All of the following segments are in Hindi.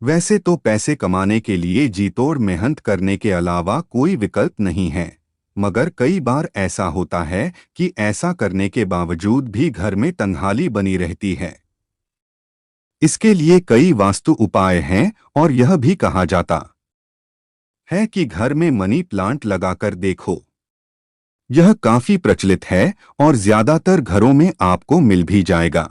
वैसे तो पैसे कमाने के लिए जी-तोड़ मेहनत करने के अलावा कोई विकल्प नहीं है, मगर कई बार ऐसा होता है कि ऐसा करने के बावजूद भी घर में तन्हाली बनी रहती है। इसके लिए कई वास्तु उपाय हैं और यह भी कहा जाता है कि घर में मनी प्लांट लगाकर देखो। यह काफी प्रचलित है और ज्यादातर घरों में आपको मिल भी जाएगा।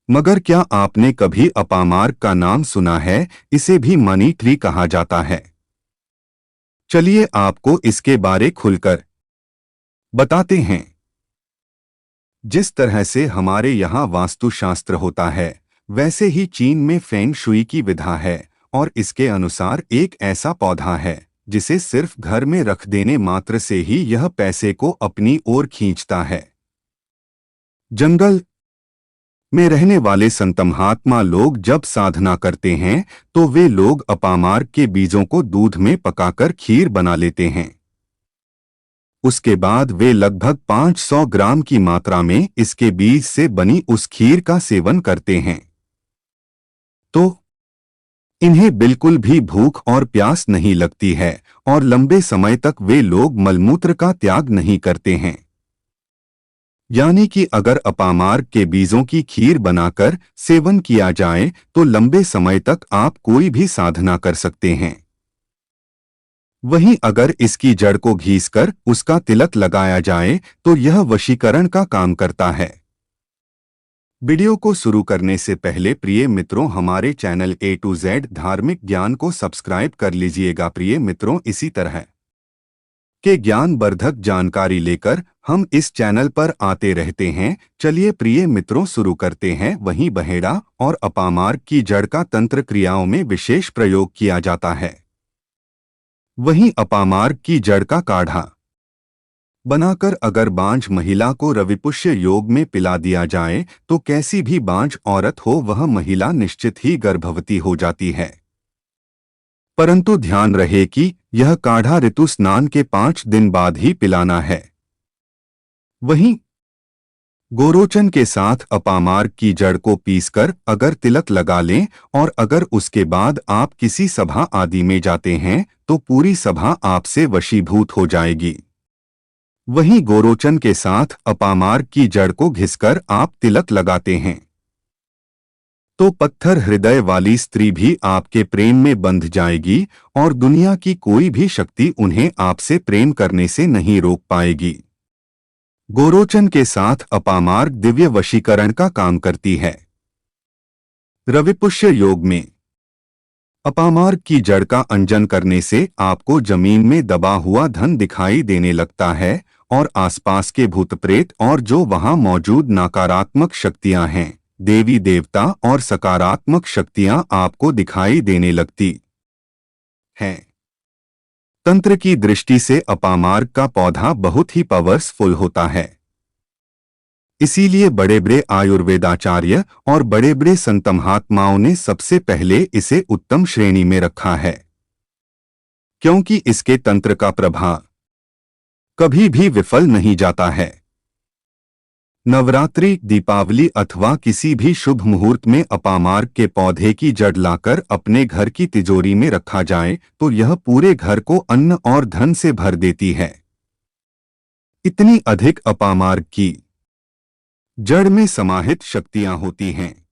मगर क्या आपने कभी अपामार्क का नाम सुना है? इसे भी मनी ट्री कहा जाता है। चलिए आपको इसके बारे खुलकर बताते हैं। जिस तरह से हमारे यहाँ वास्तुशास्त्र होता है, वैसे ही चीन में फेंग शुई की विधा है और इसके अनुसार एक ऐसा पौधा है जिसे सिर्फ घर में रख देने मात्र से ही यह पैसे को अपनी ओर खींचता है। जंगल में रहने वाले संत महात्मा लोग जब साधना करते हैं तो वे लोग अपामार्क के बीजों को दूध में पकाकर खीर बना लेते हैं। उसके बाद वे लगभग 500 ग्राम की मात्रा में इसके बीज से बनी उस खीर का सेवन करते हैं। तो इन्हें बिल्कुल भी भूख और प्यास नहीं लगती है और लंबे समय तक वे लोग मलमूत्र का त्याग नहीं करते हैं। यानी कि अगर अपामार्क के बीजों की खीर बनाकर सेवन किया जाए तो लंबे समय तक आप कोई भी साधना कर सकते हैं। वहीं अगर इसकी जड़ को घीसकर उसका तिलक लगाया जाए तो यह वशीकरण का काम करता है। वीडियो को शुरू करने से पहले प्रिय मित्रों, हमारे चैनल A to Z धार्मिक ज्ञान को सब्सक्राइब कर लीजिएगा। प्रिय मित्रों, इसी तरह के ज्ञानवर्धक जानकारी लेकर हम इस चैनल पर आते रहते हैं। चलिए प्रिय मित्रों शुरू करते हैं। वहीं बहेड़ा और अपामार्क की जड़ का तंत्र क्रियाओं में विशेष प्रयोग किया जाता है। वहीं अपामार्क की जड़ का काढ़ा बनाकर अगर बांझ महिला को रविपुष्य योग में पिला दिया जाए तो कैसी भी बांझ औरत हो वह महिला निश्चित ही गर्भवती हो जाती है। परंतु ध्यान रहे कि यह काढ़ा ऋतु स्नान के 5 दिन बाद ही पिलाना है। वहीं गोरोचन के साथ अपामार्क की जड़ को पीसकर अगर तिलक लगा लें और अगर उसके बाद आप किसी सभा आदि में जाते हैं तो पूरी सभा आपसे वशीभूत हो जाएगी। वहीं गोरोचन के साथ अपामार्क की जड़ को घिसकर आप तिलक लगाते हैं तो पत्थर हृदय वाली स्त्री भी आपके प्रेम में बंध जाएगी और दुनिया की कोई भी शक्ति उन्हें आपसे प्रेम करने से नहीं रोक पाएगी। गोरोचन के साथ अपामार्क दिव्य वशीकरण का काम करती है। रविपुष्य योग में अपामार्क की जड़ का अंजन करने से आपको जमीन में दबा हुआ धन दिखाई देने लगता है और आसपास के भूत प्रेत और जो वहां मौजूद नकारात्मक शक्तियां हैं, देवी देवता और सकारात्मक शक्तियां आपको दिखाई देने लगती हैं। तंत्र की दृष्टि से अपामार्क का पौधा बहुत ही पावरफुल होता है। इसीलिए बड़े बड़े आयुर्वेदाचार्य और बड़े बड़े संत महात्माओं ने सबसे पहले इसे उत्तम श्रेणी में रखा है, क्योंकि इसके तंत्र का प्रभाव कभी भी विफल नहीं जाता है। नवरात्रि, दीपावली अथवा किसी भी शुभ मुहूर्त में अपामार्क के पौधे की जड़ लाकर अपने घर की तिजोरी में रखा जाए तो यह पूरे घर को अन्न और धन से भर देती है। इतनी अधिक अपामार्क की जड़ में समाहित शक्तियां होती हैं